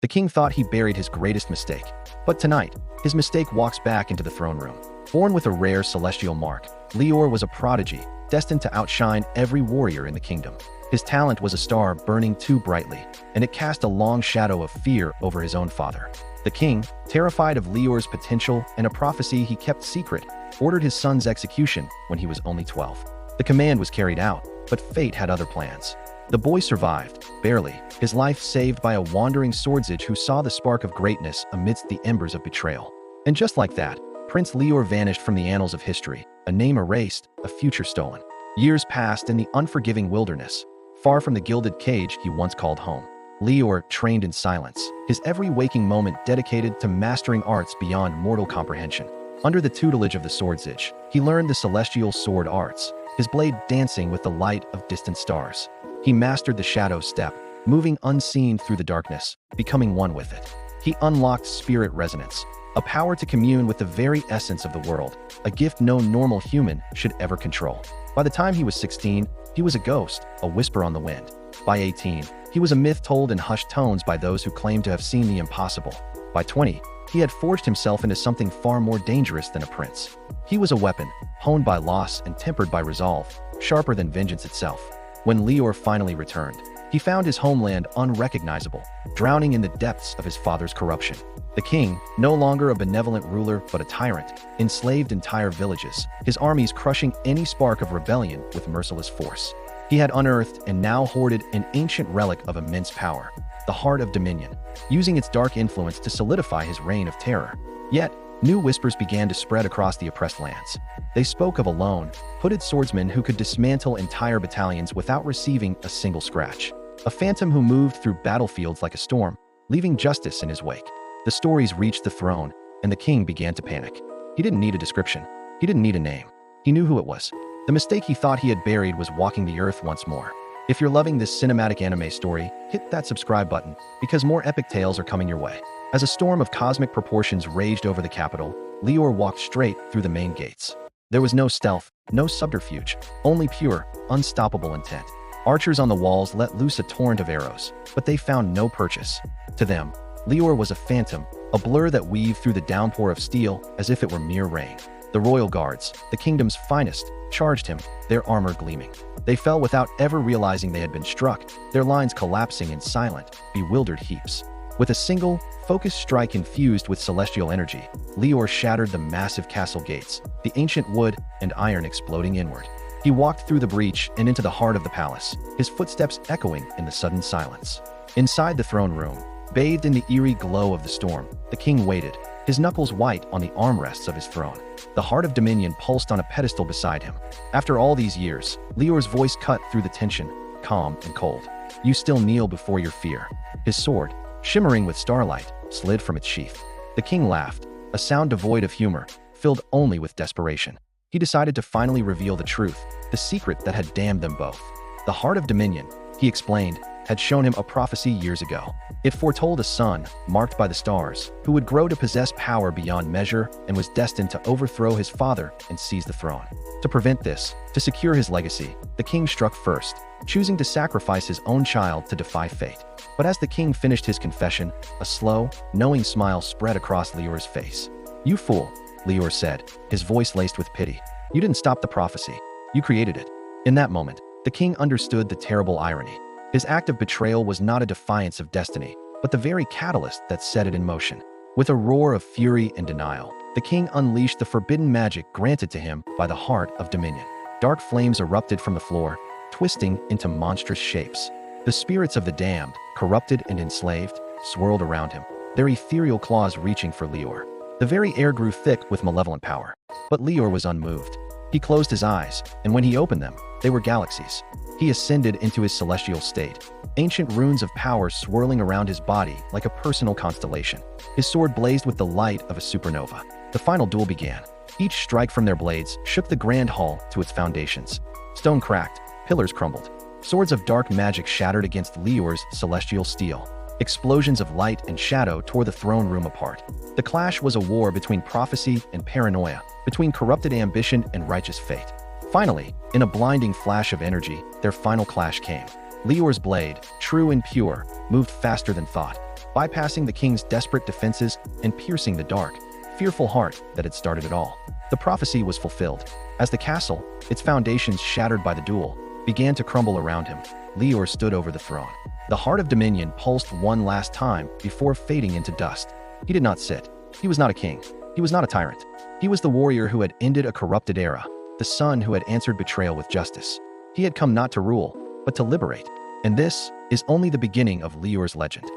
The king thought he buried his greatest mistake. But tonight, his mistake walks back into the throne room. Born with a rare celestial mark, Lior was a prodigy, destined to outshine every warrior in the kingdom. His talent was a star burning too brightly, and it cast a long shadow of fear over his own father. The king, terrified of Lior's potential and a prophecy he kept secret, ordered his son's execution when he was only 12. The command was carried out, but fate had other plans. The boy survived, barely, his life saved by a wandering swordsage who saw the spark of greatness amidst the embers of betrayal. And just like that, Prince Lior vanished from the annals of history, a name erased, a future stolen. Years passed in the unforgiving wilderness, far from the gilded cage he once called home. Lior trained in silence, his every waking moment dedicated to mastering arts beyond mortal comprehension. Under the tutelage of the swordsage, he learned the celestial sword arts, his blade dancing with the light of distant stars. He mastered the shadow step, moving unseen through the darkness, becoming one with it. He unlocked spirit resonance, a power to commune with the very essence of the world, a gift no normal human should ever control. By the time he was 16, he was a ghost, a whisper on the wind. By 18, he was a myth told in hushed tones by those who claimed to have seen the impossible. By 20, he had forged himself into something far more dangerous than a prince. He was a weapon, honed by loss and tempered by resolve, sharper than vengeance itself. When Lior finally returned, he found his homeland unrecognizable, drowning in the depths of his father's corruption. The king, no longer a benevolent ruler but a tyrant, enslaved entire villages, his armies crushing any spark of rebellion with merciless force. He had unearthed and now hoarded an ancient relic of immense power, the Heart of Dominion, using its dark influence to solidify his reign of terror. Yet, new whispers began to spread across the oppressed lands. They spoke of a lone, hooded swordsman who could dismantle entire battalions without receiving a single scratch. A phantom who moved through battlefields like a storm, leaving justice in his wake. The stories reached the throne, and the king began to panic. He didn't need a description. He didn't need a name. He knew who it was. The mistake he thought he had buried was walking the earth once more. If you're loving this cinematic anime story, hit that subscribe button, because more epic tales are coming your way. As a storm of cosmic proportions raged over the capital, Lior walked straight through the main gates. There was no stealth, no subterfuge, only pure, unstoppable intent. Archers on the walls let loose a torrent of arrows, but they found no purchase. To them, Lior was a phantom, a blur that weaved through the downpour of steel as if it were mere rain. The royal guards, the kingdom's finest, charged him, their armor gleaming. They fell without ever realizing they had been struck, their lines collapsing in silent, bewildered heaps. With a single, focused strike infused with celestial energy, Lior shattered the massive castle gates, the ancient wood and iron exploding inward. He walked through the breach and into the heart of the palace, his footsteps echoing in the sudden silence. Inside the throne room, bathed in the eerie glow of the storm, the king waited, his knuckles white on the armrests of his throne. The Heart of Dominion pulsed on a pedestal beside him. After all these years, Lior's voice cut through the tension, calm and cold. You still kneel before your fear. His sword, shimmering with starlight, slid from its sheath. The king laughed, a sound devoid of humor, filled only with desperation. He decided to finally reveal the truth, the secret that had damned them both. The Heart of Dominion, he explained, had shown him a prophecy years ago. It foretold a son, marked by the stars, who would grow to possess power beyond measure and was destined to overthrow his father and seize the throne. To prevent this, to secure his legacy, the king struck first, choosing to sacrifice his own child to defy fate. But as the king finished his confession, a slow, knowing smile spread across Lior's face. You fool, Lior said, his voice laced with pity. You didn't stop the prophecy. You created it. In that moment, the king understood the terrible irony. His act of betrayal was not a defiance of destiny, but the very catalyst that set it in motion. With a roar of fury and denial, the king unleashed the forbidden magic granted to him by the Heart of Dominion. Dark flames erupted from the floor, twisting into monstrous shapes. The spirits of the damned, corrupted and enslaved, swirled around him, their ethereal claws reaching for Lior. The very air grew thick with malevolent power. But Lior was unmoved. He closed his eyes, and when he opened them, they were galaxies. He ascended into his celestial state, ancient runes of power swirling around his body like a personal constellation. His sword blazed with the light of a supernova. The final duel began. Each strike from their blades shook the grand hall to its foundations. Stone cracked, pillars crumbled. Swords of dark magic shattered against Lior's celestial steel. Explosions of light and shadow tore the throne room apart. The clash was a war between prophecy and paranoia, between corrupted ambition and righteous fate. Finally, in a blinding flash of energy, their final clash came. Lior's blade, true and pure, moved faster than thought. bypassing the king's desperate defenses and piercing the dark, fearful heart that had started it all. The prophecy was fulfilled. As the castle, its foundations shattered by the duel, began to crumble around him, Lior stood over the throne. The heart of dominion pulsed one last time before fading into dust. He did not sit. He was not a king. He was not a tyrant. He was the warrior who had ended a corrupted era, the son who had answered betrayal with justice. He had come not to rule, but to liberate. And this is only the beginning of Lior's legend.